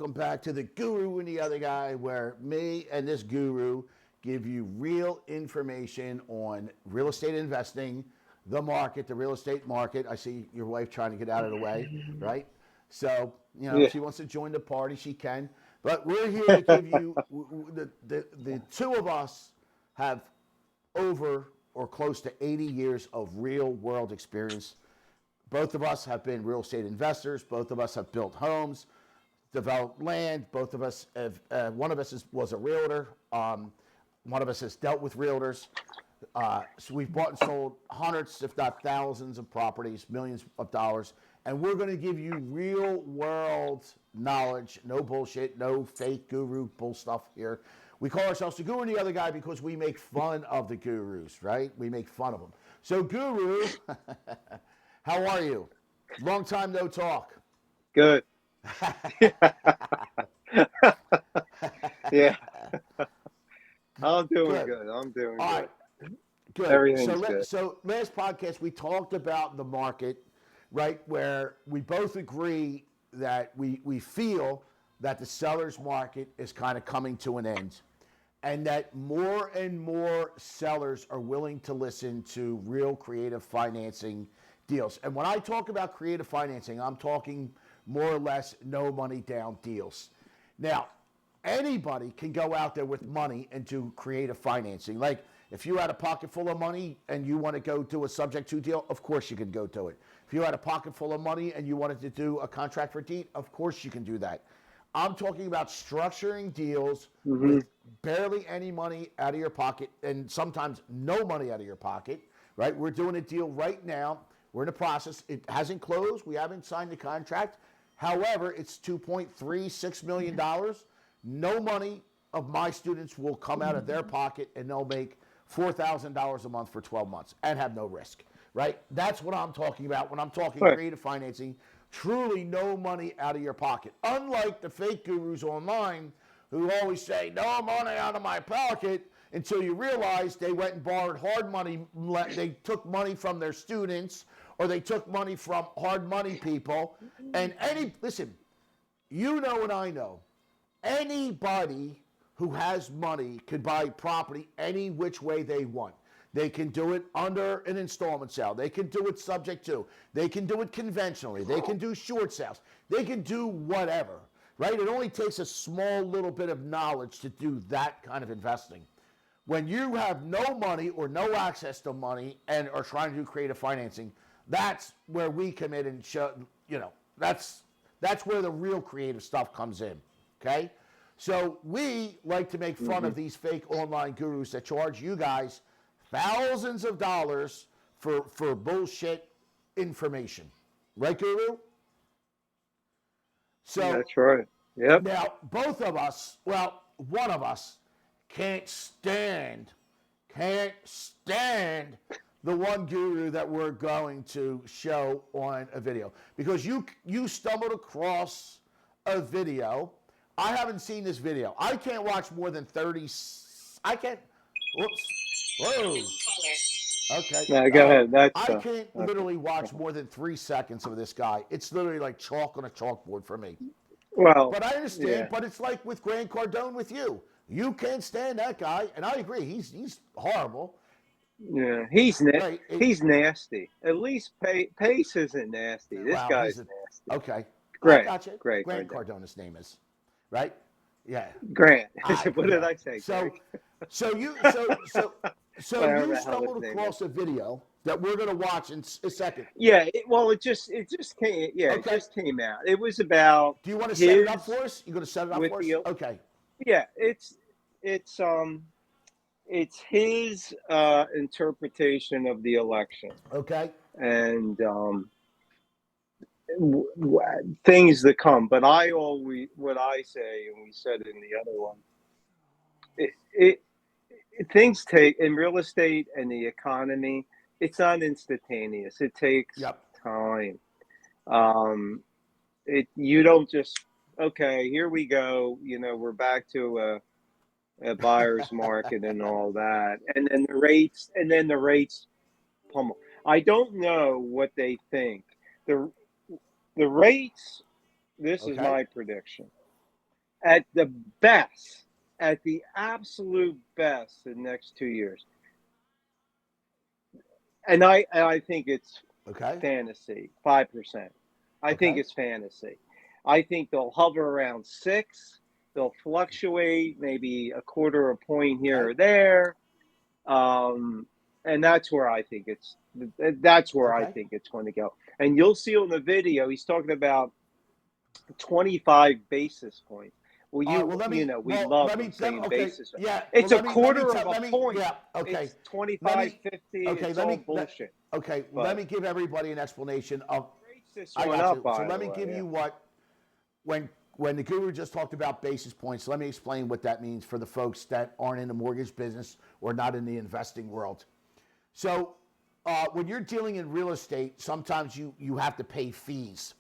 welcome back to the Guru and the Other Guy, where me and this guru give you real information on real estate investing, the market, the real estate market. I see your wife trying to get out of the way, right? So, Yeah. if she wants to join the party, she can. But we're here to give you the two of us have over or close to 80 years of real world experience. Both of us have been real estate investors. Both of us have built homes, developed land. Both of us have, one of us was a realtor. One of us has dealt with realtors. So we've bought and sold hundreds, if not thousands of properties, millions of dollars. And we're going to give you real world knowledge. No bullshit, no fake guru bull stuff here. We call ourselves the Guru and the Other Guy because we make fun of the gurus, right? We make fun of them. So, Guru, how are you? Long time no talk. Good. Yeah. I'm doing good. I'm doing All good. right. Good. Everything's good. So last podcast we talked about the market, right? Where we both agree that we feel that the seller's market is kind of coming to an end, and that more and more sellers are willing to listen to real creative financing deals. And when I talk about creative financing, I'm talking more or less no money down deals. Now, anybody can go out there with money and do creative financing. Like if you had a pocket full of money and you want to go do a subject to deal, of course you can go do it. If you had a pocket full of money and you wanted to do a contract for deed, of course you can do that. I'm talking about structuring deals with barely any money out of your pocket and sometimes no money out of your pocket, right? We're doing a deal right now. We're in the process. It hasn't closed. We haven't signed the contract. However, it's $2.36 million. No money of my students will come out of their pocket, and they'll make $4,000 a month for 12 months and have no risk, right? That's what I'm talking about when I'm talking creative financing. Truly no money out of your pocket. Unlike the fake gurus online who always say, no money out of my pocket, until you realize they went and borrowed hard money. They took money from their students, or they took money from hard money people. And listen, you know and I know, anybody who has money can buy property any which way they want. They can do it under an installment sale. They can do it subject to. They can do it conventionally. They can do short sales. They can do whatever, right? It only takes a small little bit of knowledge to do that kind of investing. When you have no money or no access to money and are trying to do creative financing, that's where we come in and show, that's where the real creative stuff comes in, okay? So we like to make fun of these fake online gurus that charge you guys thousands of dollars for bullshit information. Right, Guru? So That's right. Yep. now, both of us, well, one of us can't stand the one guru that we're going to show on a video. Because you stumbled across a video. I haven't seen this video. I can't watch more than 30. I can't. Whoops. Whoa. Okay. Yeah, go ahead. I can't literally watch more than 3 seconds of this guy. It's literally like chalk on a chalkboard for me. Well, But I understand. yeah. But it's like with Grant Cardone with you. You can't stand that guy, and I agree. He's horrible. Yeah, he's Right. he's nasty. At least Pace isn't nasty. This Wow, guy's nasty. okay. I Great, got you. great. Grant Cardone, his name is, right? Yeah. Grant. What Yeah. did I say? So you Whatever the hell stumbled his name across a video that we're gonna watch in a second. Yeah, it just came. Yeah, Okay. it just came out. It was about. Do you want to set it up for us? You gonna set it up with for us? the- Okay. Yeah, it's his interpretation of the election Okay. and things that come. But what I say, and we said in the other one, things take in real estate and the economy. It's not instantaneous. It takes time. You don't just here we go. We're back to a buyer's market and all that, and then the rates pummel. I don't know what they think. The rates. This is my prediction. at the best, at the absolute best, the next 2 years. And I think it's Okay. fantasy, 5%. I think Okay. it's fantasy. I think they'll hover around 6. They'll fluctuate maybe a quarter a point here Okay. or there. And that's where I think it's Okay. going to go. And you'll see on the video he's talking about 25 basis points. Well, All right. Well, we love let him me. saying Okay. basis. Yeah. Well, It's a quarter of a let me. point. Yeah. Okay. It's Let 25, me. 50. Okay. It's all bullshit. Okay. Let But me give everybody an explanation of. rates this I one got up, you. So by let the me way. give Yeah. you what when the guru just talked about basis points. Let me explain what that means for the folks that aren't in the mortgage business or not in the investing world. So when you're dealing in real estate, sometimes you have to pay fees.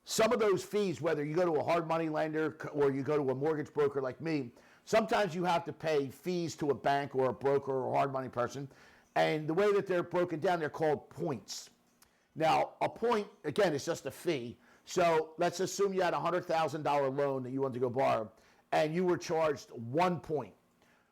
Some of those fees, whether you go to a hard money lender or you go to a mortgage broker like me, sometimes you have to pay fees to a bank or a broker or a hard money person. And the way that they're broken down, they're called points. Now, a point, again, is just a fee. So let's assume you had a $100,000 loan that you wanted to go borrow, and you were charged 1 point.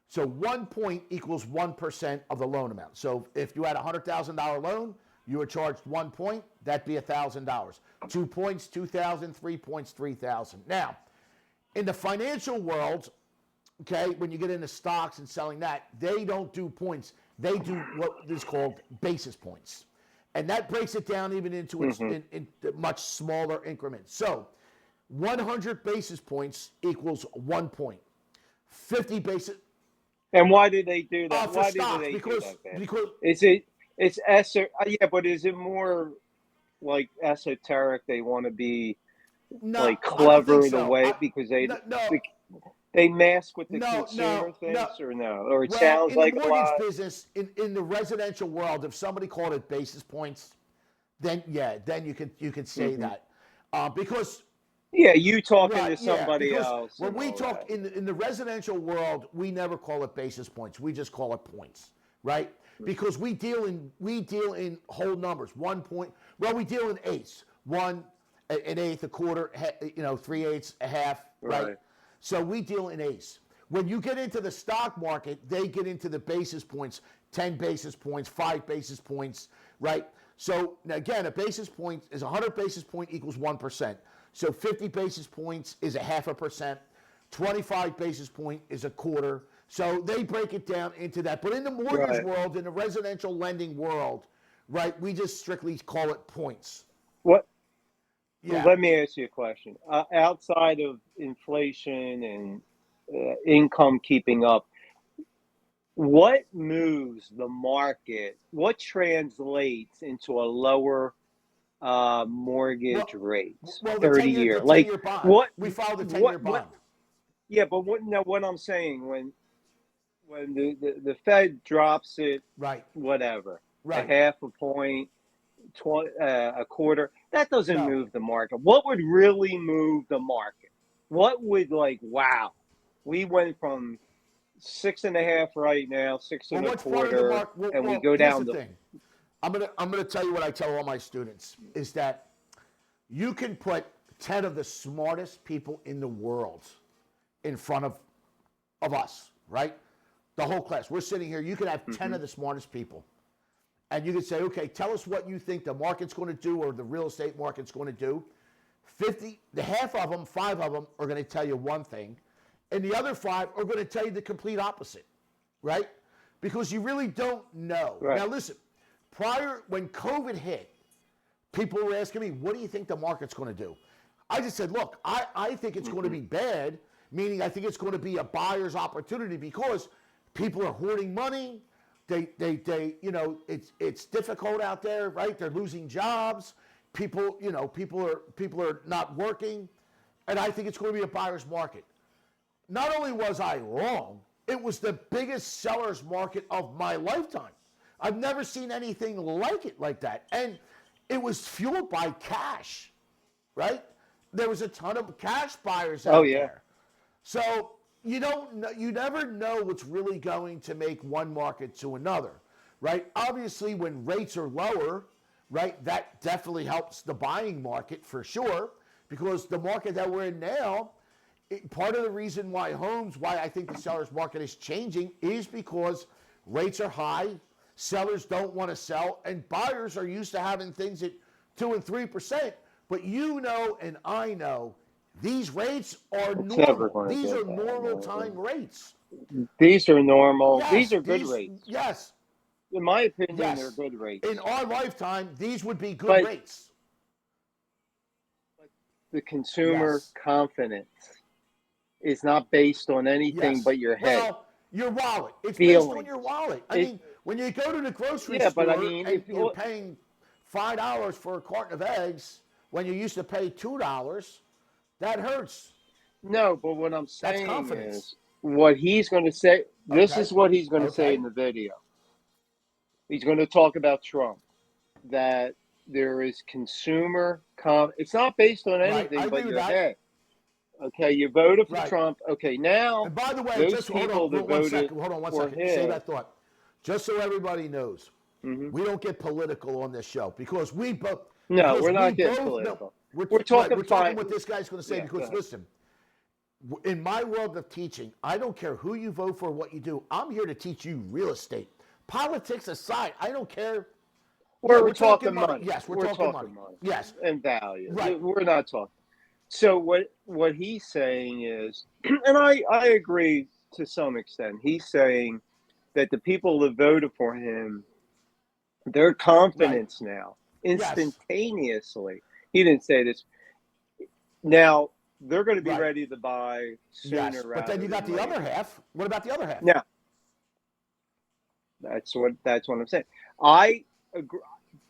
So 1 point equals 1% of the loan amount. So if you had a $100,000 loan, you were charged 1 point, that'd be $1,000. 2 points, 2,000, 3 points, 3,000. Now, in the financial world, okay, when you get into stocks and selling that, they don't do points. They do what is called basis points. And that breaks it down even into in much smaller increments. So 100 basis points equals 1 point. 50 basis And why do they do that? for Why do stocks they do because that, man? because It's yeah, but is it more like esoteric? They want to be no, like I don't think clever the so. way because No, no, they mask what the no, consumer no, no. thinks, or no, or it Well, sounds in the like a mortgage lot. business, in the residential world, if somebody called it basis points, then yeah, then you could say that because Yeah, you talking right, to yeah, somebody because else when and we all that. talk in the residential world, we never call it basis points. We just call it points, right? Because we deal in whole numbers. 1 point. Well, we deal in eighths. One, an eighth, a quarter, 3/8, a half, right? Right. So we deal in eighths. When you get into the stock market, they get into the basis points, 10 basis points, 5 basis points, right? So now again, a basis point is 100 basis point equals 1%. So 50 basis points is a 0.5%. 25 basis point is a quarter. So they break it down into that. But in the mortgage Right. world, in the residential lending world, right, we just strictly call it points. What? Yeah. Let me ask you a question. Outside of inflation and income keeping up, what moves the market? What translates into a lower mortgage Well, rates, well, the 30 10-year year? the Like 10-year bond. what? We follow the What? 10-year What? bond. Yeah, but what I'm saying when the Fed drops it, Right. whatever, a Right. half a point, a quarter, that doesn't No. move the market. What would really move the market? What would wow? We went from 6.5 right now, six Well, and a what's part of the quarter, mark? Well, and we well, go here's the down to thing. I'm gonna tell you what I tell all my students is that you can put 10 of the smartest people in the world in front of us, right? The whole class. We're sitting here. You can have 10 of the smartest people. And you can say, okay, tell us what you think the market's going to do or the real estate market's going to do. The half of them, 5 of them are going to tell you one thing, and the other 5 are going to tell you the complete opposite, right? Because you really don't know. right. Now, listen, when COVID hit, people were asking me, what do you think the market's going to do? I just said, look, I think it's going to be bad, meaning I think it's going to be a buyer's opportunity because people are hoarding money. It's difficult out there, right? They're losing jobs. People are not working, and I think it's going to be a buyer's market. Not only was I wrong, it was the biggest seller's market of my lifetime. I've never seen anything like it like that, and it was fueled by cash, right? There was a ton of cash buyers Oh out yeah. there. So you never know what's really going to make one market to another, right? Obviously, when rates are lower, right, that definitely helps the buying market for sure, because the market that we're in now, part of the reason why I think the seller's market is changing is because rates are high, sellers don't want to sell, and buyers are used to having things at 2 and 3%. But you know, and I know, these rates are It's never normal. going to These go are down. normal time rates. These are normal. These Yes, are good rates. yes, In my opinion, they're yes. good rates. In our lifetime, these would be good But rates. the consumer Yes, confidence is not based on anything yes. but your head Well, your wallet. It's based on feelings. your wallet. I It, mean, when you go to the grocery yeah, but I store mean, and if you're you, paying $5 for a carton of eggs when you used to pay $2, that hurts. no, but what I'm That's saying confidence. is what he's going to say. This Okay. is what he's going to say in Okay. the video. He's going to talk about Trump, that there is consumer it's not based on Right. I anything agree but with your that. head. Okay, you voted for Right. Trump. Okay, now And by the way, those just hold on people that one voted second. Hold on one for second. Say him. that thought. Just so everybody knows, Hmm. we don't get political on this show because No, we're not getting know. political. We're We're right. talking We're talking fine. what this guy's going to say Yeah, go because ahead. listen, in my world of teaching, I don't care who you vote for, what you do. I'm here to teach you real estate. Politics aside, I don't care. Yeah, We're we're talking talking money. money. Yes, we're We're talking money. talking money Yes, and value. right, We're not talking. So what he's saying is, and I agree to some extent. He's saying that the people that voted for him, their right. confidence now, Yes, instantaneously. He didn't say this. Now they're going to be right. ready to buy Yes. sooner But then rather you got than the other later. half. What about the other half? Now that's what I'm saying. I agree.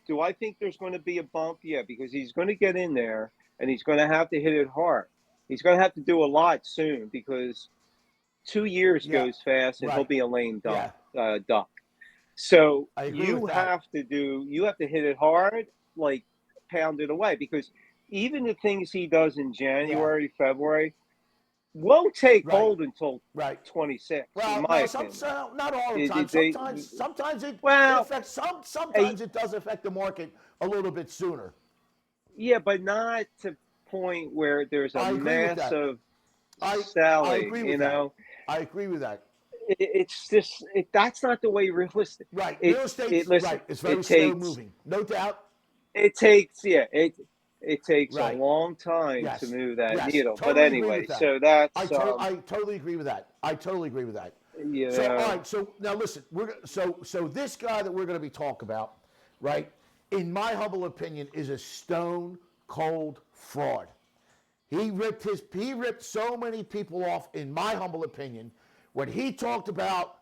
Do I think there's going to be a bump? Yeah, because he's going to get in there and he's going to have to hit it hard. He's going to have to do a lot soon because 2 years Yeah. goes fast and he'll Right. be a lame Yeah. duck. So I agree with you that. have to hit it hard, like pound it away, because even the things he does in Yeah. January, February won't take Right. hold until Right. 26, in Well, my no, opinion. not all the time. They, Sometimes it well, affects a, sometimes it does affect the market a little bit sooner. yeah, but not to point where there's a I agree with that. massive I selling. agree with that. I agree with that. It's just that's not the way realistic. Right. It Real estate's listen. right. It's It very slow takes moving. No doubt. it takes yeah it takes a Right. long time to Yes. move that Yes. needle. But Totally agree anyway, with that. so that's I totally agree with that. I totally agree with that. you So all know right. So now listen. So this guy that we're going to be talking about, right? In my humble opinion, is a stone cold fraud. He ripped so many people off, in my humble opinion, when he talked about,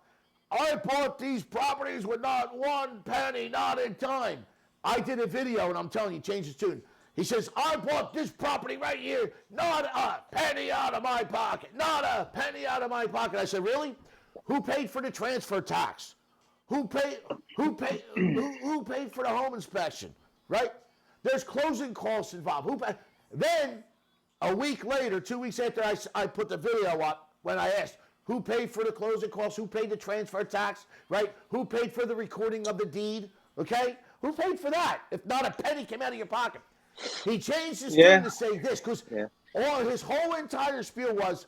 I bought these properties with not one penny, not in time. I did a video and I'm telling you, change his tune. He says, I bought this property right here, not a penny out of my pocket, not a penny out of my pocket. I said, really? Who paid for the transfer tax? Who paid who paid for the home inspection? Right? There's closing costs involved. Then a week later, 2 weeks after I put the video up, when I asked who paid for the closing costs, who paid the transfer tax, right? Who paid for the recording of the deed, okay? Who paid for that? If not a penny came out of your pocket. He changed his tune yeah to say this because yeah. his whole entire spiel was,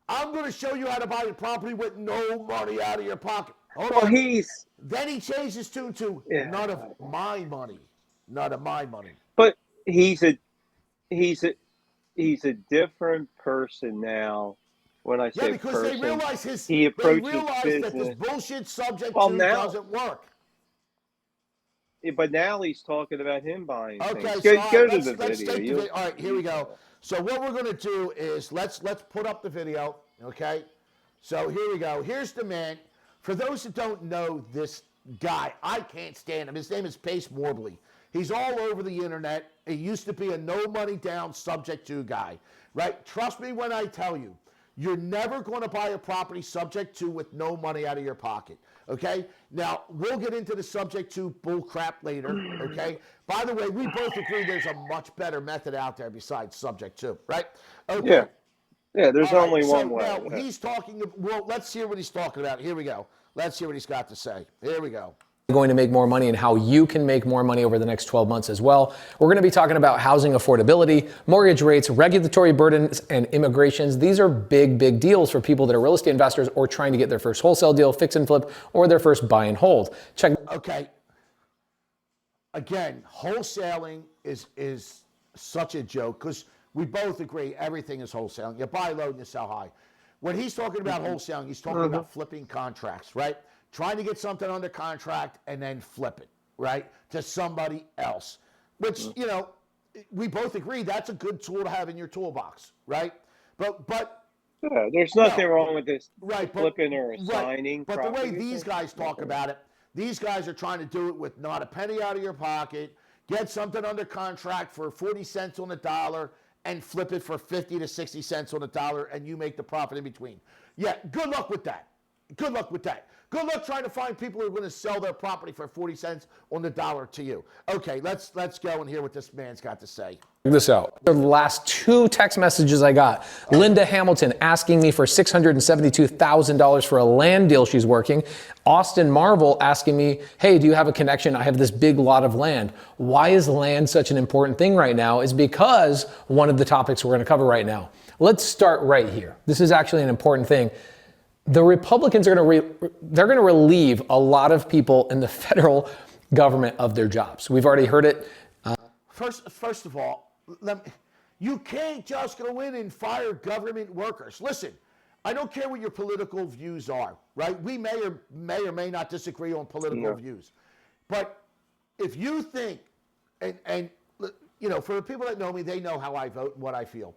I'm going to show you how to buy the property with no money out of your pocket. Hold Well, on. he's Then he changed his tune to yeah, none of my money. None of my money. but he's a he's a different person now. When I Yeah, say because person, he they approaches realize that this business. bullshit subject Well, to now, doesn't work. but now he's talking about him buying things. Okay, so Go all right, go to the let's video. take the video. All right, here we You go. saw it. So what we're going to do is let's put up the video. Okay, so here we go. Here's the man. For those that don't know this guy, I can't stand him. His name is Pace Morby. He's all over the internet. He used to be a no money down subject to guy, right? Trust me when I tell you, you're never going to buy a property subject to with no money out of your pocket. Okay? Now, we'll get into the subject to bull crap later. Okay? By the way, we both agree there's a much better method out there besides subject to, right? Yeah, Okay. yeah. There's All right. only one So way. now Yeah. he's talking. Well, let's hear what he's talking about. Here we go. Let's hear what he's got to say. Here we go. going to make more money and how you can make more money over the next 12 months as well. We're going to be talking about housing affordability, mortgage rates, regulatory burdens, and immigrations. These are big, big deals for people that are real estate investors or trying to get their first wholesale deal, fix and flip, or their first buy and hold. Check. Okay. Again, wholesaling is such a joke because we both agree everything is wholesaling. You buy low and you sell high. When he's talking about wholesaling, he's talking about flipping contracts, right? Trying to get something under contract and then flip it, right, to somebody else, which, you know, we both agree that's a good tool to have in your toolbox, right? But yeah, there's nothing wrong with this, right, flipping or assigning. But the way these guys talk about it, these guys are trying to do it with not a penny out of your pocket, get something under contract for 40 cents on the dollar, and flip it for 50 to 60 cents on the dollar, and you make the profit in between. Yeah, good luck with that. Good luck with that. Good luck trying to find people who are going to sell their property for 40 cents on the dollar to you. Okay, let's go and hear what this man's got to say. Check this out. The last 2 text messages I got. Linda Hamilton asking me for $672,000 for a land deal she's working. Austin Marvel asking me, hey, do you have a connection? I have this big lot of land. Why is land such an important thing right now? Is because one of the topics we're going to cover right now. Let's start right here. This is actually an important thing. The Republicans are going to relieve a lot of people in the federal government of their jobs. We've already heard it. First of all, you can't just go in and fire government workers. Listen, I don't care what your political views are, right? We may or may not disagree on political views. But if you think, and you know, for the people that know me, they know how I vote and what I feel.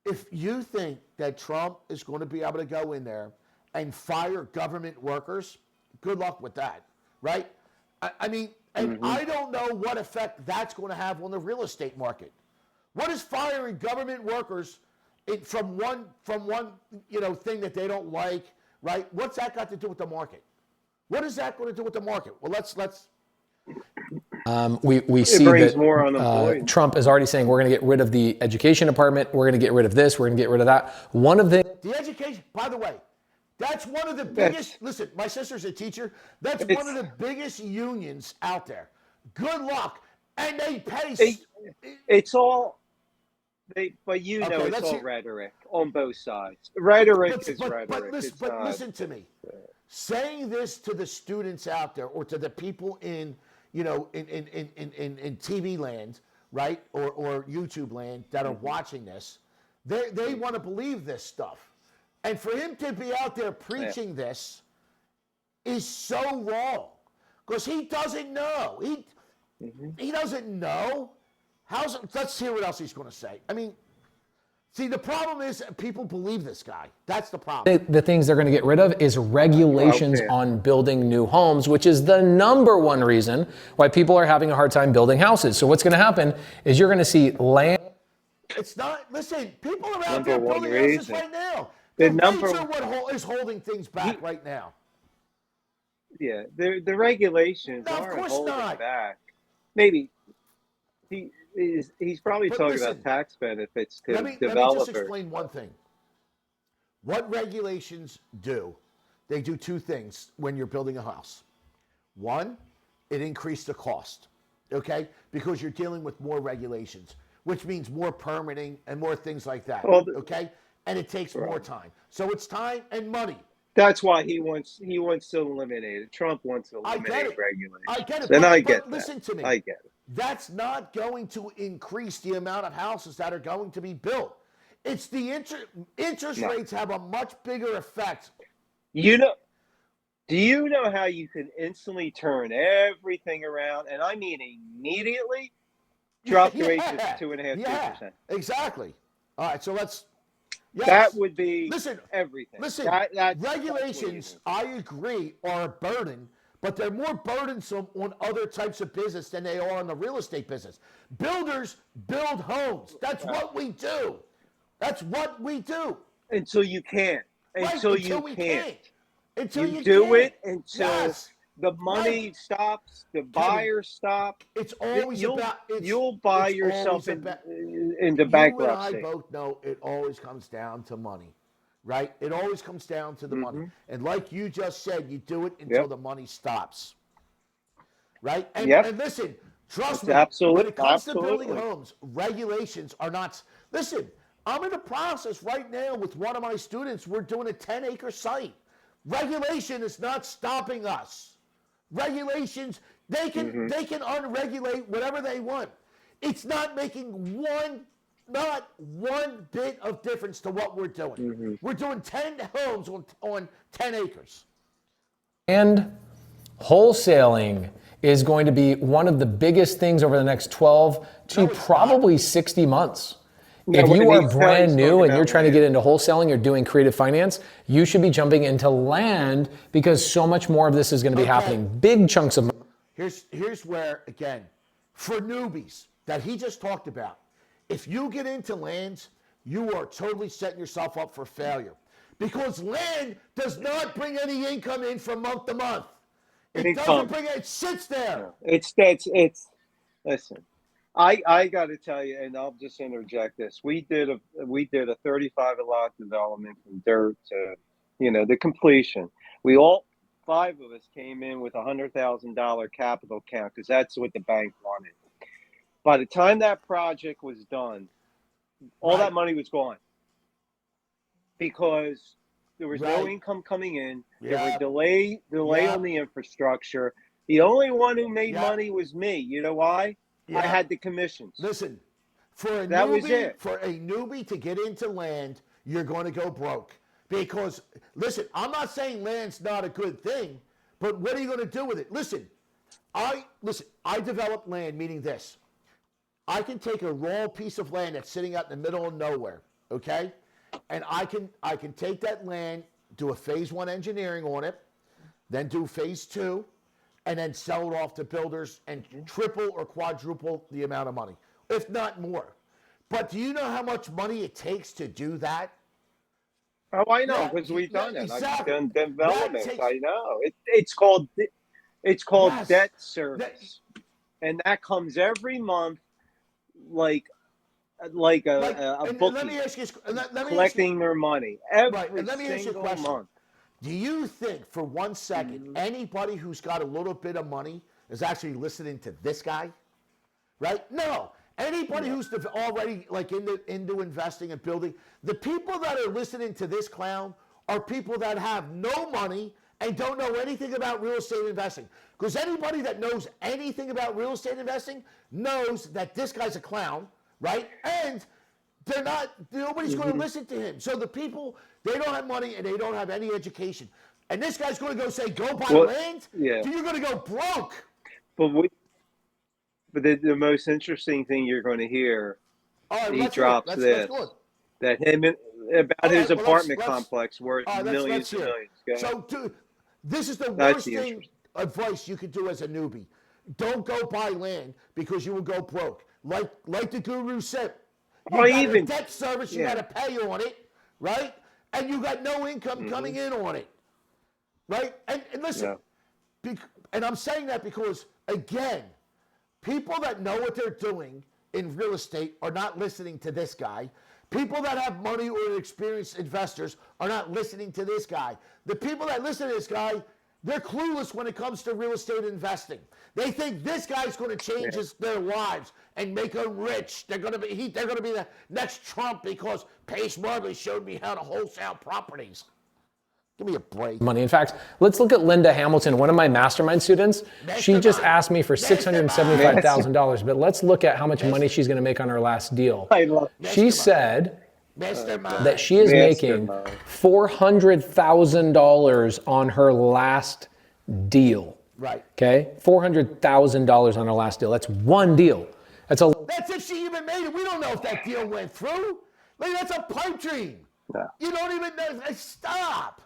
If you think that Trump is going to be able to go in there and fire government workers, good luck with that, right? I mean, and I don't know what effect that's going to have on the real estate market. What is firing government workers from one you know thing that they don't like, right? What's that got to do with the market? What is that going to do with the market? Well, let's. We see that Trump is already saying we're going to get rid of the education department. We're going to get rid of this. We're going to get rid of that. One of the education, by the way, that's one of the biggest. Listen, my sister's a teacher. That's one of the biggest unions out there. Good luck, and they pay. It's all. But you know, it's all rhetoric on both sides. Rhetoric is rhetoric. But listen to me. Saying this to the students out there, or to the people in, you know, in TV land, right, or YouTube land that are watching this, they want to believe this stuff, and for him to be out there preaching this is so wrong, because he doesn't know. He doesn't know. Let's hear what else he's going to say. I mean, see, the problem is people believe this guy. That's the problem. The things they're going to get rid of is regulations on building new homes, which is the number one reason why people are having a hard time building houses. So what's going to happen is you're going to see land. It's not. Listen, people are out there building houses right now. The rates are what is holding things back right now. Yeah, the regulations aren't holding back. Maybe he's probably talking about tax benefits to developers. Let me just explain one thing. What regulations do, they do 2 things when you're building a house. One, it increases the cost, okay? Because you're dealing with more regulations, which means more permitting and more things like that, okay? And it takes more time. So it's time and money. That's why he wants to eliminate it. Trump wants to eliminate regulations. I get it. And I get that. Listen to me. I get it. That's not going to increase the amount of houses that are going to be built. It's the interest rates have a much bigger effect. You know, do you know how you can instantly turn everything around? And I mean immediately drop the rates to 2.5%, 3%. Exactly. All right, so let's. Yes. That would be everything. Listen, regulations, I agree, are a burden, but they're more burdensome on other types of business than they are on the real estate business. Builders build homes. That's what we do. That's what we do. Until you can't. Until you can't. Until you do can't. It until the money stops, the buyers stop. It's always you'll buy yourself into bankruptcy. You and I both know it always comes down to money, right? It always comes down to the money. And like you just said, you do it until the money stops. right? And, Yep. and listen, trust It's me, when it comes to building absolutely. homes, regulations are not. Listen, I'm in the process right now with one of my students. We're doing a 10-acre site. Regulation is not stopping us. Regulations, they can unregulate whatever they want. It's not making not one bit of difference to what we're doing. We're doing 10 homes on 10 acres. And wholesaling is going to be one of the biggest things over the next 12 to probably 60 months. Yeah, If you when are he's brand talking new and you're about trying to land. get into wholesaling or doing creative finance, you should be jumping into land because so much more of this is going to be happening. Big chunks of money. Here's where, again, for newbies that he just talked about, if you get into lands, you are totally setting yourself up for failure. Because land does not bring any income in from month to month. It doesn't bring it sits there. It's listen. I got to tell you, and I'll just interject this. We did a 35 lot development from dirt to, the completion. We all 5 of us came in with $100,000 capital count because that's what the bank wanted. By the time that project was done, all that money was gone because there was no income coming in. There were delay on the infrastructure. The only one who made money was me. You know why? I had the commissions. Listen, for a That was it. newbie to get into land, you're going to go broke. Because, listen, I'm not saying land's not a good thing, but what are you going to do with it? Listen, I develop land, meaning this. I can take a raw piece of land that's sitting out in the middle of nowhere, okay? And I can take that land, do a phase 1 engineering on it, then do phase 2, and then sell it off to builders and triple or quadruple the amount of money, if not more. But do you know how much money it takes to do that? Oh, I know, because we've done it. Exactly. I've done developments. I know. It's called debt service, and that comes every month, like a bookie let me ask you, collecting their money every let me ask you a single question. month. Do you think for 1 second anybody who's got a little bit of money is actually listening to this guy? Right? No. Anybody who's already like into investing and building, the people that are listening to this clown are people that have no money and don't know anything about real estate investing. Because anybody that knows anything about real estate investing knows that this guy's a clown, right? And nobody's going to listen to him. So the people, they don't have money and they don't have any education. And this guy's going to go say, go buy land? Yeah. So you're going to go broke. But the most interesting thing you're going to hear, he drops this, that about his apartment complex worth millions and millions. So, dude, this is the worst advice you could do as a newbie. Don't go buy land because you will go broke. Like the guru said, you got a debt service you got to pay on it, right? And you got no income coming in on it, right? And listen, and I'm saying that because, again, people that know what they're doing in real estate are not listening to this guy. People that have money or experienced investors are not listening to this guy. The people that listen to this guy, they're clueless when it comes to real estate investing. They think this guy's going to change their lives and make them rich. They're going to be the next Trump because Pace Morby showed me how to wholesale properties. Give me a break. Money. In fact, let's look at Linda Hamilton, one of my mastermind students. She just asked me for $675,000, but let's look at how much money she's going to make on her last deal. She said that she is making $400,000 on her last deal. Right. Okay? $400,000 on her last deal. That's one deal. That's if she even made it. We don't know if that deal went through. Like, that's a pipe dream. Yeah. You don't even know. Stop.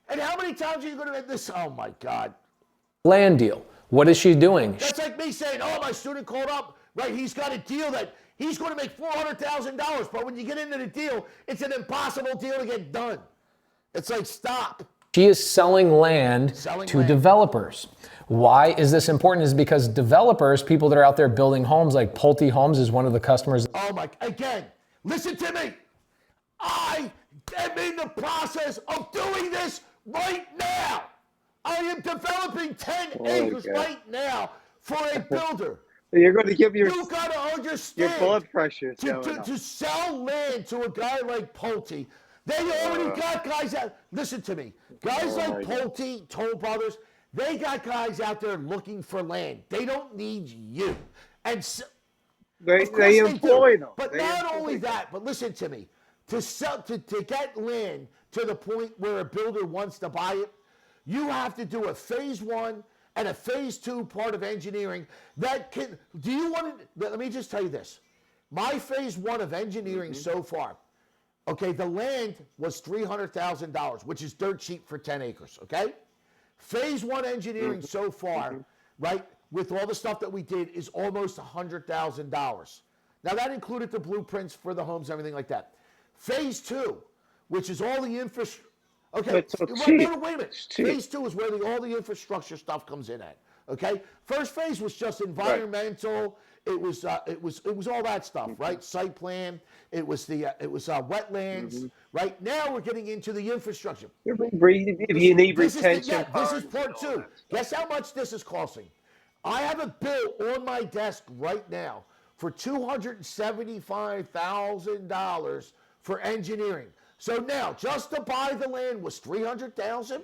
And how many times are you going to make this? Oh, my God. Land deal. What is she doing? That's like me saying, oh, my student called up, right? He's got a deal that he's going to make $400,000. But when you get into the deal, it's an impossible deal to get done. It's like, stop. She is selling land to developers. Why is this important? Is because developers, people that are out there building homes, like Pulte Homes is one of the customers. Oh, my. Again, listen to me. I am in the process of doing this right now. I am developing 10 acres right now for a builder. You're going to give You got to your understand. blood pressure going up. To sell land to a guy like Pulte, they already got guys out. Listen to me. Guys like Pulte, Toll Brothers, they got guys out there looking for land. They don't need you. And so, They employ them. But not only that, but listen to me. To get land to the point where a builder wants to buy it, you have to do a phase 1 and a phase 2 part of engineering that can. Do you want to? Let me just tell you this. My phase 1 of engineering so far, okay, the land was $300,000, which is dirt cheap for 10 acres, okay? Phase 1 engineering so far, right, with all the stuff that we did, is almost $100,000. Now, that included the blueprints for the homes, everything like that. Phase 2, which is all the infrastructure. Okay, wait a minute. Phase 2 is where all the infrastructure stuff comes in at. Okay, first phase was just environmental. Right. It was all that stuff, right? Site plan. It was wetlands. Right now we're getting into the infrastructure. If you need retention, this is part 2. Guess how much this is costing? I have a bill on my desk right now for $275,000 for engineering. So now, just to buy the land was $300,000,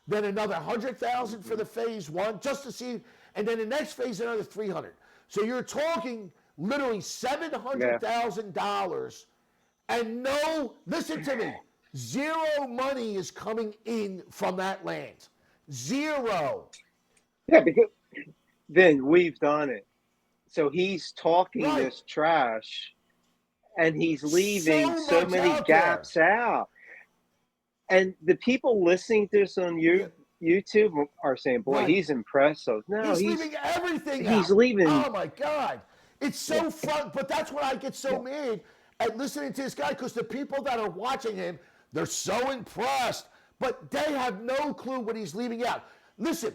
then another $100,000 for the phase 1, just to see, and then the next phase another $300,000. So you're talking literally $700,000, and listen to me, zero money is coming in from that land, zero. Yeah, because then we've done it. So he's talking this trash. And he's leaving so many gaps out. And the people listening to this on YouTube are saying, boy, he's impressive. No, he's leaving everything out. He's leaving. Oh, my God. It's so fun. But that's what I get so mad at listening to this guy, because the people that are watching him, they're so impressed. But they have no clue what he's leaving out. Listen,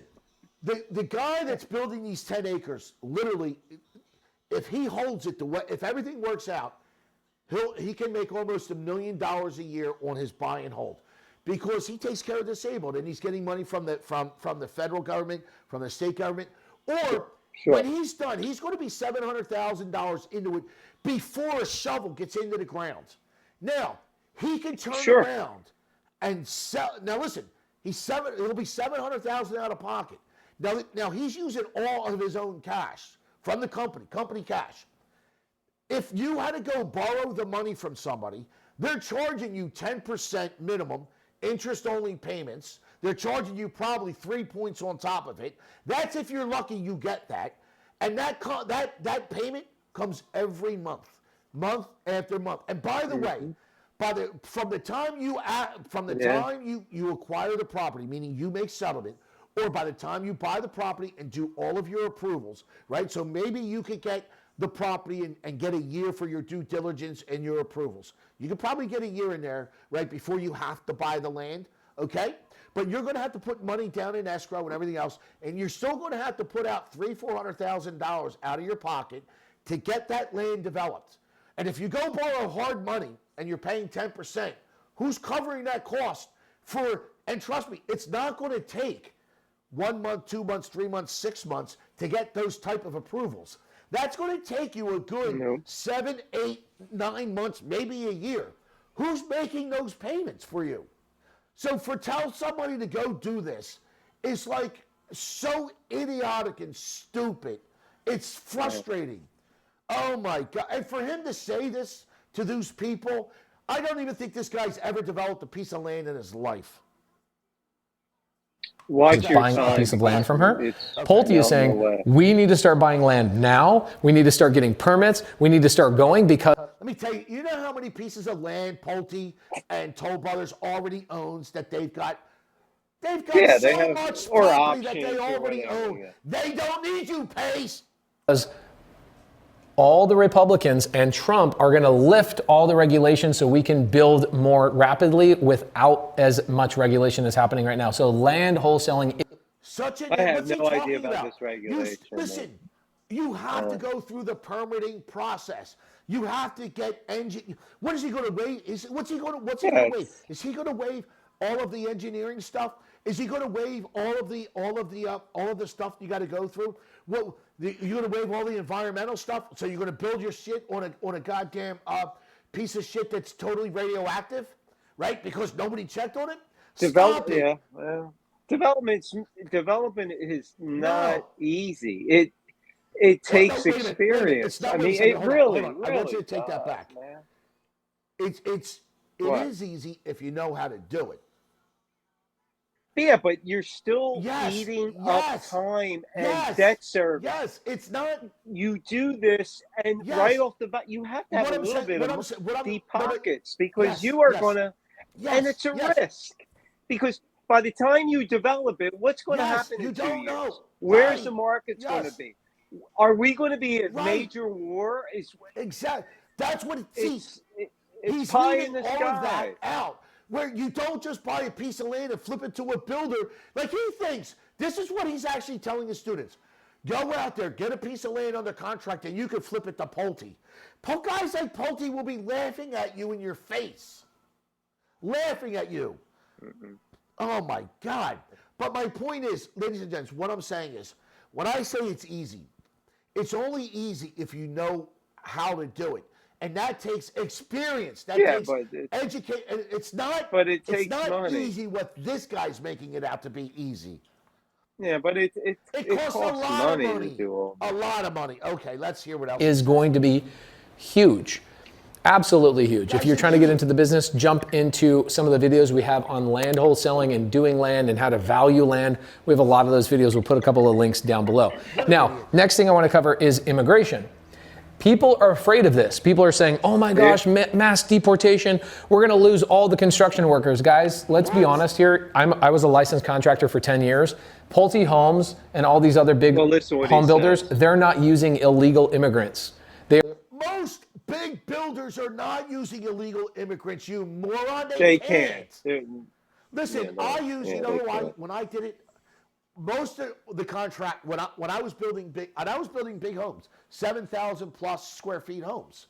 the guy that's building these 10 acres, literally, if he holds it, if everything works out, he can make almost $1 million a year on his buy and hold, because he takes care of the disabled, and he's getting money from the federal government, from the state government. Or when he's done, he's going to be $700,000 into it before a shovel gets into the ground. Now he can turn around and sell. Now listen, it'll be $700,000 out of pocket. Now he's using all of his own cash from the company cash. If you had to go borrow the money from somebody, they're charging you 10% minimum, interest-only payments. They're charging you probably 3 points on top of it. That's if you're lucky you get that. And that payment comes every month after month. And by the way, from the time you acquire the property, meaning you make settlement, or by the time you buy the property and do all of your approvals, right? So maybe you could get the property and get a year for your due diligence and your approvals. You could probably get a year in there, right, before you have to buy the land, okay? But you're going to have to put money down in escrow and everything else, and you're still going to have to put out $300,000-$400,000 out of your pocket to get that land developed. And if you go borrow hard money and you're paying 10%, who's covering that cost and trust me, it's not going to take 1 month, 2 months, 3 months, 6 months to get those type of approvals. That's going to take you a good 7, 8, 9 months, maybe a year. Who's making those payments for you? So tell somebody to go do this is like so idiotic and stupid. It's frustrating. Oh my God. And for him to say this to those people, I don't even think this guy's ever developed a piece of land in his life. Buying a piece of land from her. Pulte is saying, we need to start buying land now. We need to start getting permits. We need to start going because... Let me tell you, you know how many pieces of land Pulte and Toll Brothers already owns that they've got? They've got so much property that they already own. They don't need you, Pace. Because all the Republicans and Trump are going to lift all the regulations so we can build more rapidly without as much regulation as happening right now. So land wholesaling. I have no idea about this regulation. Listen, you have to go through the permitting process. You have to get What is he going to waive? What's he going to waive? Is he going to waive all of the engineering stuff? Is he going to waive all of the stuff you got to go through? Well, you're going to waive all the environmental stuff. So you're going to build your shit on a goddamn piece of shit that's totally radioactive, right? Because nobody checked on it. Stop it. Yeah. Well, development is not easy. It takes Wait a minute. experience. Not, I mean, it hold on. I want you to take that back. Man. It is easy if you know how to do it. Yeah, but you're still eating up time and debt service. Yes, it's not. You do this, and right off the bat, you have to have a little bit of deep pockets because you are going to, and it's a risk. Because by the time you develop it, what's going to happen in 2 years? Where's the market going to be? Are we going to be at major war? Exactly. That's what it's he's pie leaving in the all sky. of that out. Where you don't just buy a piece of land and flip it to a builder. Like he thinks, this is what he's actually telling his students. Go out there, get a piece of land under contract, and you can flip it to Pulte. Guys like Pulte will be laughing at you in your face. Laughing at you. Mm-hmm. Oh, my God. But my point is, ladies and gents, what I'm saying is, when I say it's easy, it's only easy if you know how to do it. And that takes experience. That takes educate. It's not. But it takes it's not money. Easy. What this guy's making it out to be easy. Yeah, but it costs a lot money of money to do all. A lot of money. Okay, let's hear what else is going to be huge. Absolutely huge. If you're trying to get into the business, jump into some of the videos we have on land wholesaling and doing land and how to value land. We have a lot of those videos. We'll put a couple of links down below. Now, next thing I want to cover is immigration. People are afraid of this. People are saying, oh my gosh, mass deportation. We're going to lose all the construction workers. Guys, let's be honest here. I was a licensed contractor for 10 years. Pulte Homes and all these other big home builders, they're not using illegal immigrants. Most big builders are not using illegal immigrants, you moron. They can't. Listen, when I did it, most of the contract when I was building big homes, 7,000 plus square feet homes,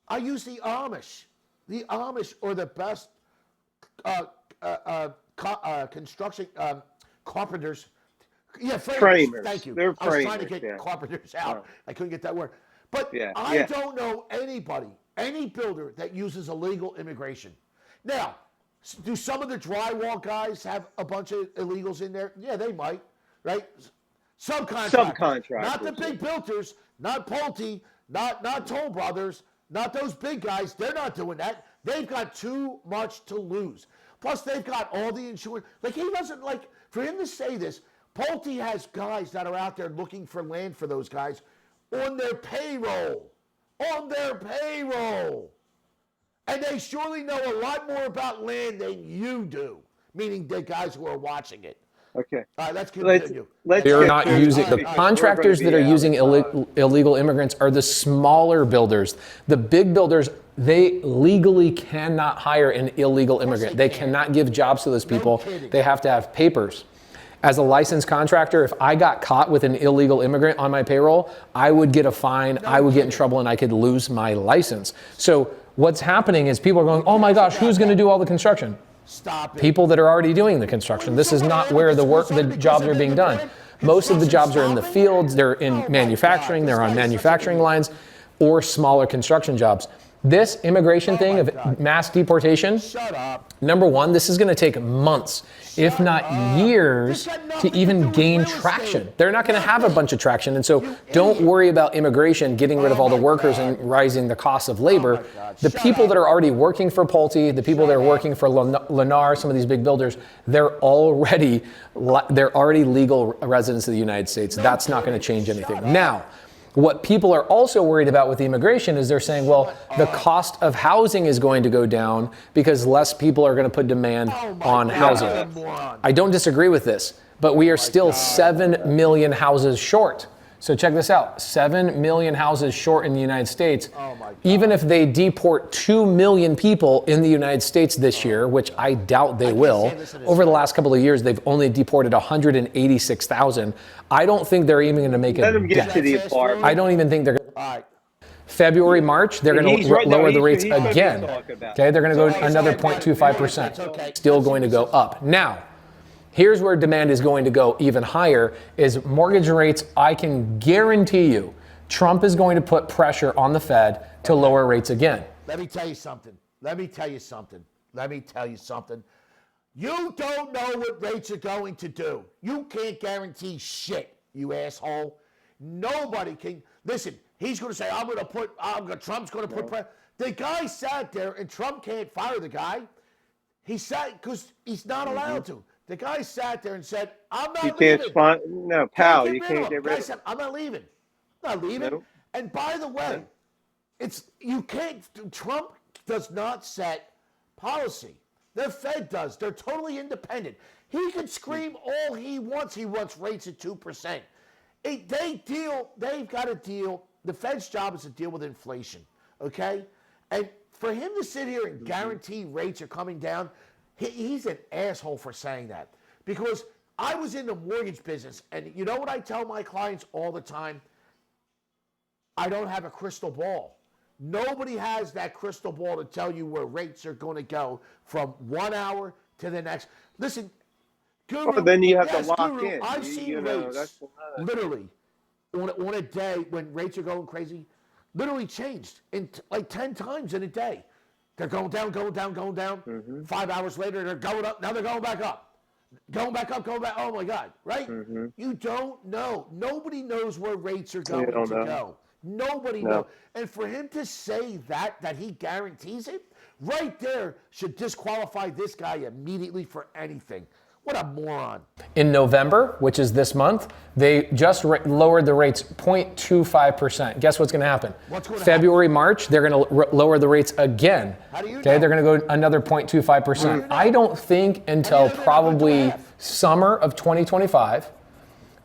I used the Amish. The Amish are the best construction carpenters. Yeah, framers. Thank you. They're framers. I was trying to get carpenters out. I couldn't get that word. But I don't know any builder that uses illegal immigration. Now, do some of the drywall guys have a bunch of illegals in there? Yeah, they might, right? Subcontractors. Not the big builders, not Pulte, not Toll Brothers, not those big guys. They're not doing that. They've got too much to lose. Plus, they've got all the insurance. Like, he doesn't, for him to say this, Pulte has guys that are out there looking for land for those guys on their payroll. On their payroll. And they surely know a lot more about land than you do, meaning the guys who are watching it. Okay. All right, let's continue. They're not using the contractors that are using illegal immigrants are the smaller builders. The big builders, they legally cannot hire an illegal immigrant. They cannot give jobs to those people. They have to have papers. As a licensed contractor, if I got caught with an illegal immigrant on my payroll, I would get a fine, I would get in trouble, and I could lose my license. So what's happening is people are going, oh my gosh, who's going to do all the construction? Stop it. People that are already doing the construction. This is not where the jobs are being done. Most of the jobs are in the fields, they're in manufacturing, they're on manufacturing lines, or smaller construction jobs. This immigration thing of mass deportation, number one, this is going to take months, if not years, to even gain traction. They're not going to have a bunch of traction. And so don't worry about immigration getting rid of all the workers and rising the cost of labor. The people that are already working for Pulte, the people that are working for Lennar, some of these big builders, they're already legal residents of the United States. That's not going to change anything. Now, what people are also worried about with the immigration is they're saying, well, the cost of housing is going to go down because less people are going to put demand on housing. I don't disagree with this, but we are still 7 million houses short. So check this out, 7 million houses short in the United States. Even if they deport 2 million people in the United States this year, which I doubt they will, over the last couple of years, they've only deported 186,000. I don't think they're even going to make it. Let them get to the apartment. I don't even think they're going to. February, March, they're going to lower the rates again. Okay, they're going to go another 0.25%. Still going to go up. Now, Here's where demand is going to go even higher is mortgage rates. I can guarantee you Trump is going to put pressure on the Fed to lower rates again. Let me tell you something. You don't know what rates are going to do. You can't guarantee shit, you asshole. Nobody can. Listen, he's going to say, Trump's going to put pressure. The guy sat there, and Trump can't fire the guy. He sat because he's not allowed to. The guy sat there and said, I'm not leaving. No, pal, you can't get rid of him. The guy said, I'm not leaving. Nope. And by the way, Trump does not set policy. The Fed does. They're totally independent. He can scream all he wants. He wants rates at 2%. They've got to deal. The Fed's job is to deal with inflation, okay? And for him to sit here and guarantee rates are coming down, he's an asshole for saying that. Because I was in the mortgage business, and you know what I tell my clients all the time? I don't have a crystal ball. Nobody has that crystal ball to tell you where rates are going to go from 1 hour to the next. Listen, Guru, then you have to lock in. I've seen rates literally on a day when rates are going crazy, literally changed in like 10 times in a day. They're going down. 5 hours later, they're going up. Now they're going back up. Going back up. Oh, my God, right? You don't know. Nobody knows where rates are going to go. Nobody knows. And for him to say that he guarantees it, right there should disqualify this guy immediately for anything. What a moron. In November, which is this month, they just lowered the rates 0.25%. Guess what's going to happen? What's going to February, March, they're going to lower the rates again. How do you know? They're going to go another 0.25%. I don't think until probably summer of 2025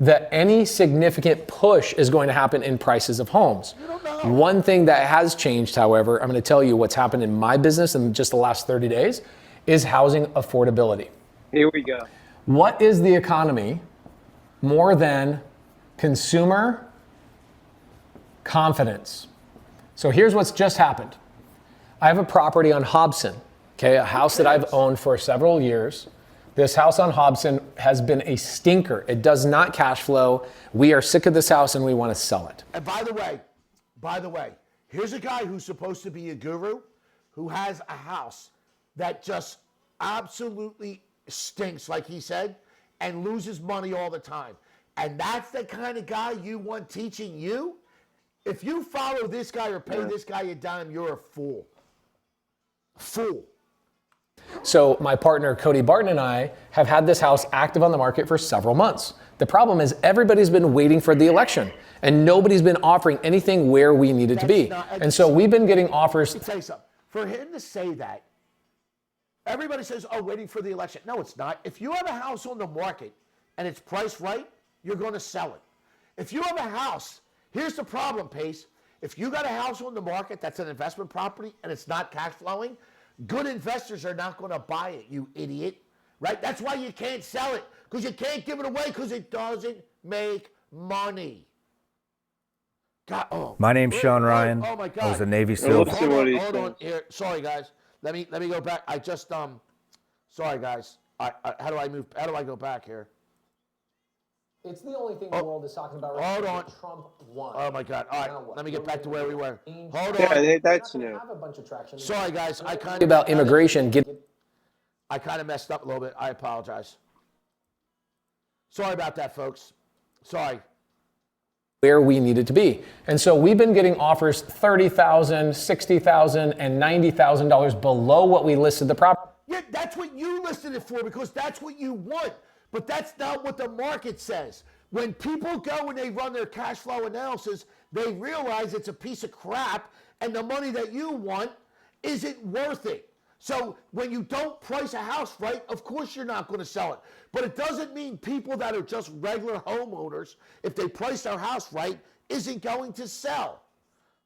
that any significant push is going to happen in prices of homes. You don't know. One thing that has changed, however, I'm going to tell you what's happened in my business in just the last 30 days, is housing affordability. Here we go. What is the economy more than consumer confidence? So here's what's just happened. I have a property on Hobson, okay, a house that I've owned for several years. This house on Hobson has been a stinker. It does not cash flow. We are sick of this house and we want to sell it. And by the way, here's a guy who's supposed to be a guru who has a house that just absolutely stinks, like he said, and loses money all the time. And that's the kind of guy you want teaching you? If you follow this guy or pay this guy a dime, you're a fool. Fool. So my partner, Cody Barton, and I have had this house active on the market for several months. The problem is everybody's been waiting for the election and nobody's been offering anything where we need it to be. And so we've been getting offers. Let me tell you something. For him to say that, everybody says, oh, waiting for the election. No, it's not. If you have a house on the market and it's priced right, you're going to sell it. If you have a house, here's the problem, Pace. If you got a house on the market that's an investment property and it's not cash flowing, good investors are not going to buy it, you idiot. Right? That's why you can't sell it, because you can't give it away because it doesn't make money. God, my name's Sean Ryan. Oh my God. I was a Navy SEAL. Hold on here. Sorry, guys. Let me go back. I just sorry, guys. How do I move? How do I go back here? It's the only thing the world is talking about right Hold now. on. Trump won. Oh my God. All right. Let me get back to where we were. Hold on. Yeah, that's new. Sorry, guys. I kind About immigration. of messed up a little bit. I apologize. Sorry about that, folks. Sorry. Where we needed to be. And so we've been getting offers $30,000, $60,000, and $90,000 below what we listed the property. Yeah, that's what you listed it for because that's what you want. But that's not what the market says. When people go and they run their cash flow analysis, they realize it's a piece of crap and the money that you want isn't worth it. So when you don't price a house right, of course you're not going to sell it. But it doesn't mean people that are just regular homeowners, if they price their house right, isn't going to sell.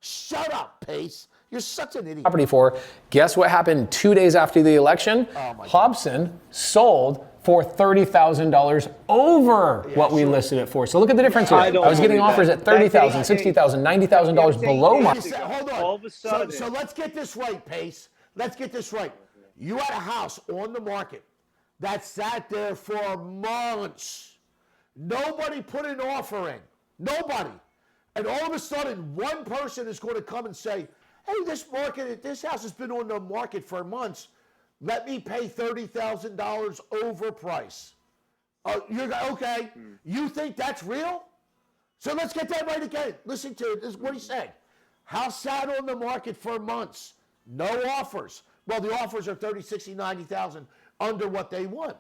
Shut up, Pace. You're such an idiot. Property for. Guess what happened 2 days after the election? Hobson sold for $30,000 over what we listed it for. So look at the difference here. I was getting offers at $30,000, $60,000, $90,000 below market. Hold on. All of a sudden. So let's get this right, Pace. Let's get this right. You had a house on the market that sat there for months. Nobody put an offer in. Nobody. And all of a sudden, one person is going to come and say, hey, this house has been on the market for months. Let me pay $30,000 over price. Okay, you think that's real? So let's get that right again. Listen to it. This is what he said. House sat on the market for months. No offers. Well, the offers are 30, 60, 90,000 under what they want,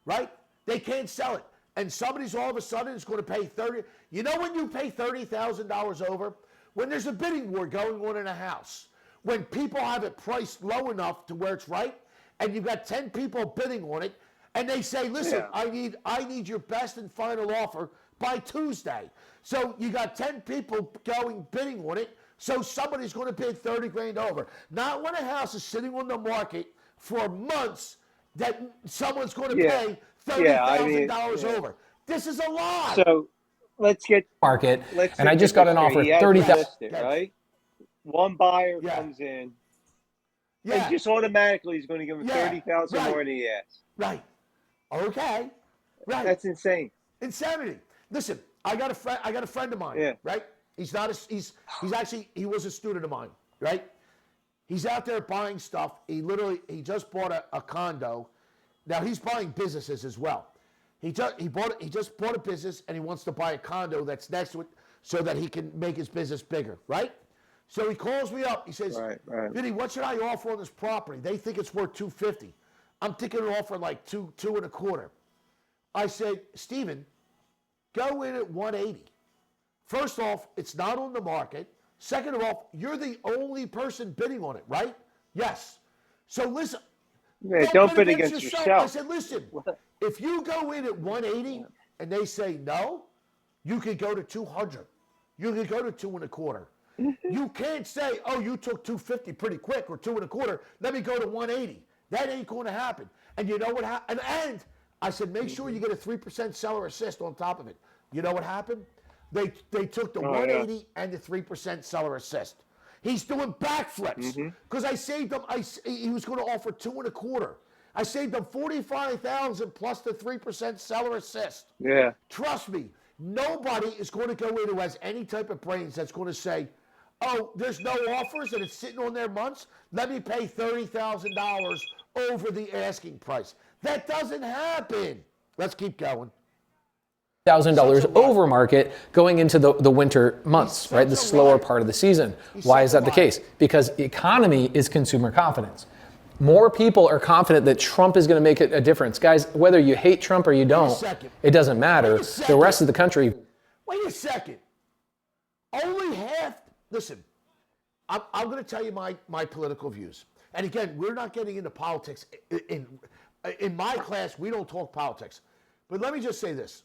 right? They can't sell it. And somebody's all of a sudden is going to pay 30. You know when you pay $30,000 over? When there's a bidding war going on in a house. When people have it priced low enough to where it's right, and you've got 10 people bidding on it, and they say, listen, I need your best and final offer by Tuesday. So you got 10 people bidding on it, so somebody's going to bid 30 grand over. Not when a house is sitting on the market for months that someone's going to pay $30,000 over. This is a lie. So let's get market, and I just got an offer, 30,000. Right? One buyer comes in, and just automatically he's going to give him 30,000 more than he asked. Right. Okay. Right. That's insane. Insanity. Listen, I got a friend of mine. Yeah. Right. He was a student of mine. Right. He's out there buying stuff. He just bought a condo. Now he's buying businesses as well. He just bought a business and he wants to buy a condo that's next to it so that he can make his business bigger, right? So he calls me up. He says, Vinny, what should I offer on this property? They think it's worth $250. I'm thinking an offer like two and a quarter. I said, Steven, go in at 180. First off, it's not on the market. Second of all, you're the only person bidding on it, right? Yes. So listen. Yeah, don't bid against yourself. I said, listen, if you go in at 180 and they say no, you could go to 200. You could go to 2 and a quarter. You can't say, oh, you took 250 pretty quick or 2 and a quarter. Let me go to 180. That ain't going to happen. And you know what happened? And I said, make sure you get a 3% seller assist on top of it. You know what happened? They took the 180 and the 3% seller assist. He's doing backflips because I saved him. He was going to offer 2 and a quarter. I saved him $45,000 plus the 3% seller assist. Yeah. Trust me, nobody is going to go in who has any type of brains that's going to say, "Oh, there's no offers and it's sitting on there months. Let me pay $30,000 over the asking price." That doesn't happen. Let's keep going. $1,000 over market going into the winter months, right? The slower part of the season. Why is that the case? Because the economy is consumer confidence. More people are confident that Trump is going to make a difference. Guys, whether you hate Trump or you don't, it doesn't matter. The rest of the country. Wait a second. Only half. Listen, I'm going to tell you my political views. And again, we're not getting into politics. In my class, we don't talk politics. But let me just say this.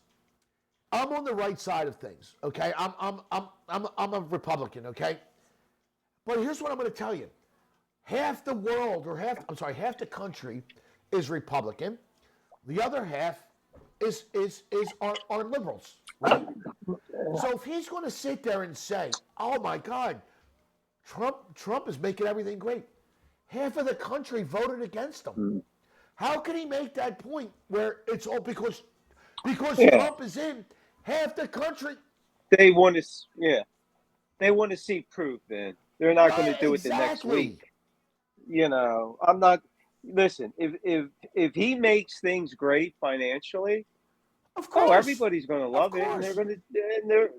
I'm on the right side of things, okay? I'm a Republican, okay? But here's what I'm going to tell you. Half the world, half the country is Republican. The other half are liberals, right? So if he's going to sit there and say, "Oh my God, Trump is making everything great," half of the country voted against him. How can he make that point where it's all because Trump is in? Half the country. They want to see proof. Then they're not going to do it the next week. You know, I'm not. Listen, if he makes things great financially, of course, everybody's going to love it, and they're going to.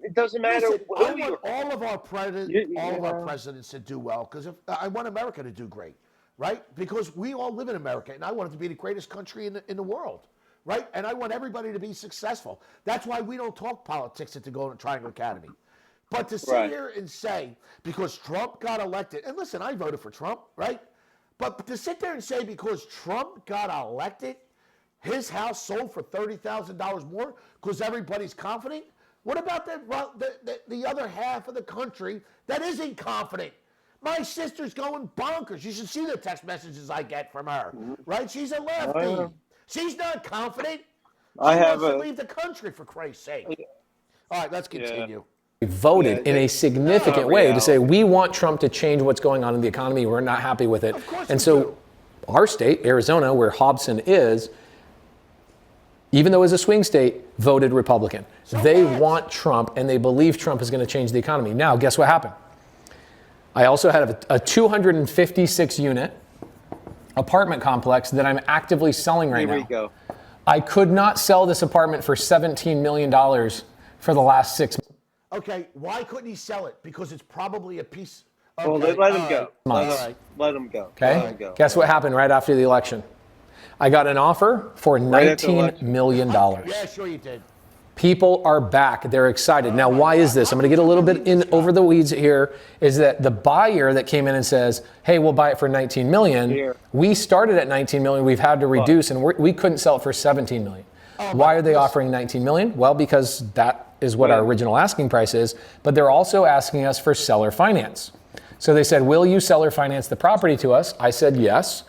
It doesn't matter. Listen, I want all of our presidents to do well because I want America to do great, right? Because we all live in America, and I want it to be the greatest country in the world. Right? And I want everybody to be successful. That's why we don't talk politics at the Golden Triangle Academy. But to sit here and say, because Trump got elected, and listen, I voted for Trump, right? But to sit there and say because Trump got elected, his house sold for $30,000 more because everybody's confident? What about the other half of the country that isn't confident? My sister's going bonkers. You should see the text messages I get from her, right? She's a lefty. She's not confident. She wants to leave the country, for Christ's sake. All right, let's continue. Voted in a significant way to say, we want Trump to change what's going on in the economy. We're not happy with it. And so our state, Arizona, where Hobson is, even though it's a swing state, voted Republican. They want Trump, and they believe Trump is going to change the economy. Now, guess what happened? I also had a 256 unit apartment complex that I'm actively selling right now. Here we go. I could not sell this apartment for $17 million for the last 6 months. Okay, why couldn't he sell it? Because it's probably a piece. Well, Okay, let him go. Months. Let him go. Okay? Let him go. Guess what happened right after the election? I got an offer for $19 million. Yeah, sure you did. People are back. They're excited. Now, why is this? I'm going to get a little bit in over the weeds here. Is that the buyer that came in and says, hey, we'll buy it for $19 million. Here. We started at $19 million. We've had to reduce, and we couldn't sell it for $17 million. Why are they offering $19 million? Well, because that is what our original asking price is, but they're also asking us for seller finance. So they said, will you seller finance the property to us? I said, yes.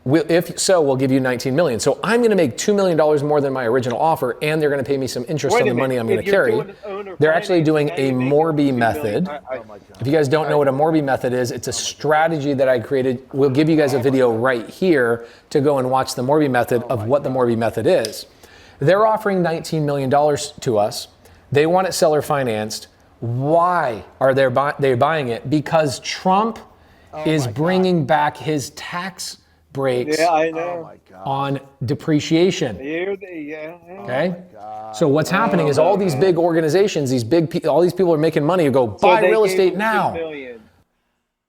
If so, we'll give you $19 million. So I'm going to make $2 million more than my original offer, and they're going to pay me some interest on the money I'm going to carry. They're actually doing a Morby method. If you guys don't know what a Morby method is, it's a strategy that I created. We'll give you guys a video right here to go and watch the Morby method of what the Morby method is. They're offering $19 million to us. They want it seller financed. Why are they buying it? Because Trump is bringing back his tax breaks on depreciation. Okay? So what's happening is all these big organizations, all these people are making money who go, buy real estate now.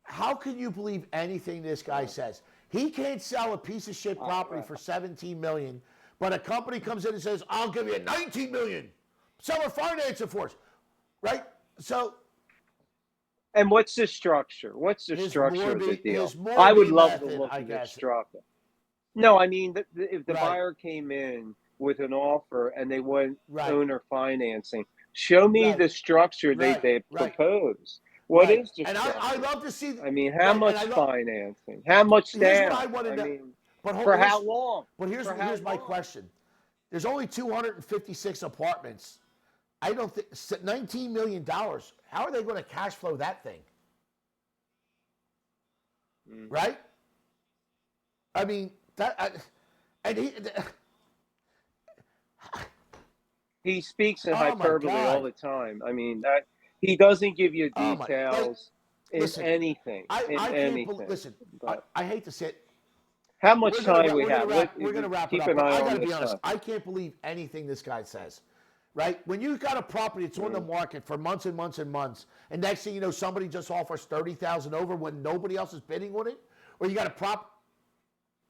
How can you believe anything this guy says? He can't sell a piece of shit property for $17 million, but a company comes in and says, I'll give you $19 million. Seller finance it for us. Right? So. And what's the structure? What's the structure of the deal? Morby I would love to method, look at the structure. No, I mean, if the buyer came in with an offer and they want owner financing, show me the structure they propose. What is the structure? And I'd love to see. I mean, how much financing? How much down? I mean, for how long? But here's my question. There's only 256 apartments. I don't think $19 million. How are they going to cash flow that thing? Right? I mean, he speaks in hyperbole all the time. I mean, he doesn't give you details in anything. Listen, I hate to say it. How much time we have? We're going to wrap it up. Keep an eye on I got to be this honest. stuff. I can't believe anything this guy says. Right? When you've got a property that's on the market for months and months and months, and next thing you know, somebody just offers $30,000 over when nobody else is bidding on it, or you got a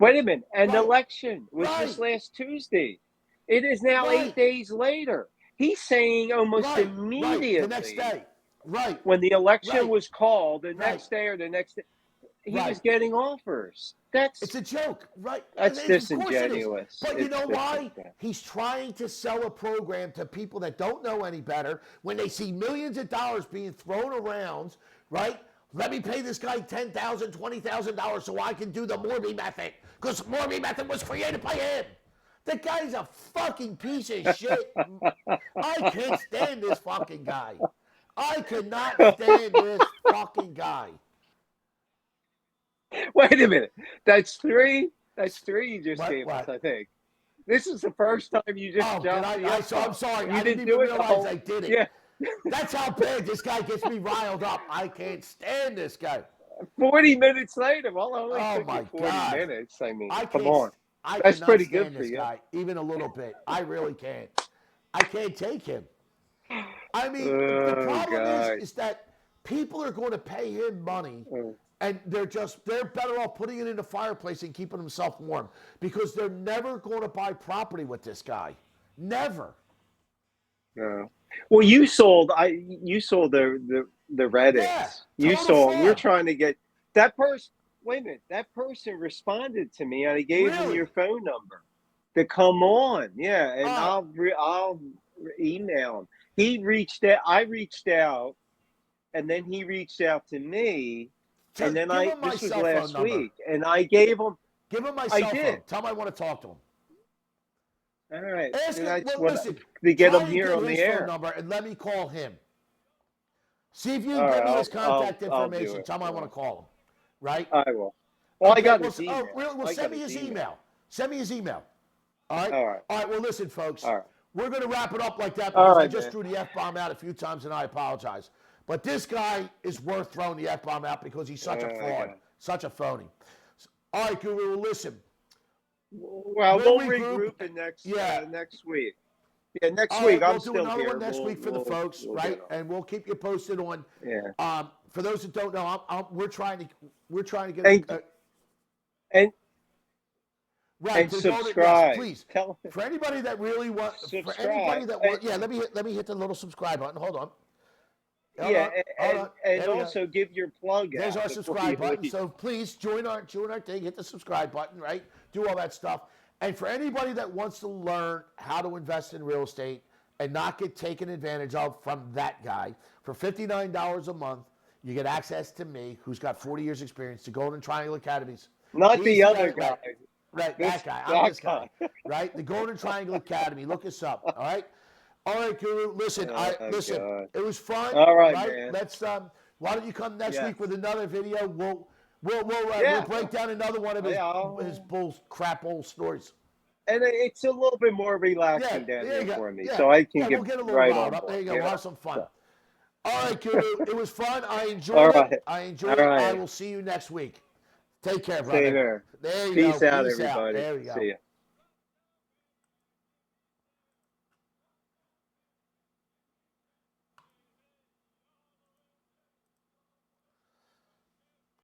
Wait a minute. An election was just last Tuesday. It is now 8 days later. He's saying almost immediately. The next day. Right. When the election was called, the next day or the next day, he was getting offers. It's a joke, right? That's disingenuous. But you know why? He's trying to sell a program to people that don't know any better when they see millions of dollars being thrown around, right? Let me pay this guy $10,000, $20,000 so I can do the Morby method because Morby method was created by him. The guy's a fucking piece of shit. I can't stand this fucking guy. I cannot stand this fucking guy. Wait a minute. That's three. That's three you just gave us, I think. This is the first time you just jumped. I'm sorry. You I didn't even realize I did it. Yeah. That's how bad this guy gets me riled up. I can't stand this guy. 40 minutes later. Well, only took my you 40 God. minutes. I mean, come on. That's pretty good for you. Guy, even a little bit. I really can't. I can't take him. I mean, the problem is that people are going to pay him money. And they're better off putting it in the fireplace and keeping themselves warm because they're never going to buy property with this guy. Never. No. Well, you sold the Reddits. Yeah, we're trying to get that person. Wait a minute. That person responded to me and I gave him your phone number to come on. Yeah. And I'll email him. He reached out. I reached out and then he reached out to me. And then this was last week, and I gave him. Give him my cell phone. Tell him I want to talk to him. All right. Ask him, listen, to get him here on the air. Phone number and let me call him. See if you can get me his contact information. Tell him I want to call him. Right? I will. Well, I got his email. Send me his email. Send me his email. All right? All right. All right, well, listen, folks. All right. We're going to wrap it up like that All because I right, just man. threw the F-bomb out a few times, and I apologize. But this guy is worth throwing the F-bomb out because he's such a fraud, God. such a phony. All right, Guru, listen. Well, We'll we'll regroup. regroup in next Yeah. Next week. Yeah, next All week right, I'm we'll do still another here. one next week for the folks, we'll right? get on. And we'll keep you posted on. Yeah. For those that don't know, we're trying to get And right and to go to, subscribe. yes, please. Tell For anybody that really wants, for subscribe. anybody that wants, yeah, let me hit the little subscribe button. Hold on. Hold Yeah, on. and There we go. also give your plug There's out our before subscribe you button. leave. So please join our thing. Hit the subscribe button, right? Do all that stuff. And for anybody that wants to learn how to invest in real estate and not get taken advantage of from that guy, for $59 a month, you get access to me, who's got 40 years experience, to Golden Triangle Academies. Not He's the other guy. Right, This- that guy. I'm that this guy. guy. Right? The Golden Triangle Academy. Look us up. All right? All right, Guru. Listen, Oh, listen. God. It was fun. All right, man. Let's why don't you come next Yeah. week with another video? We'll break down another one of his crap old stories. And it's a little bit more relaxing down there you there go. for me, Yeah. so I can we'll get a little right riled on up. board. There you go. You We'll know? have some fun. So. All right, Guru. It was fun. I enjoyed All it. right. I enjoyed All it. right. I will see you next week. Take care, brother. Same here. There you Peace go. out, Peace everybody. There we go. See ya.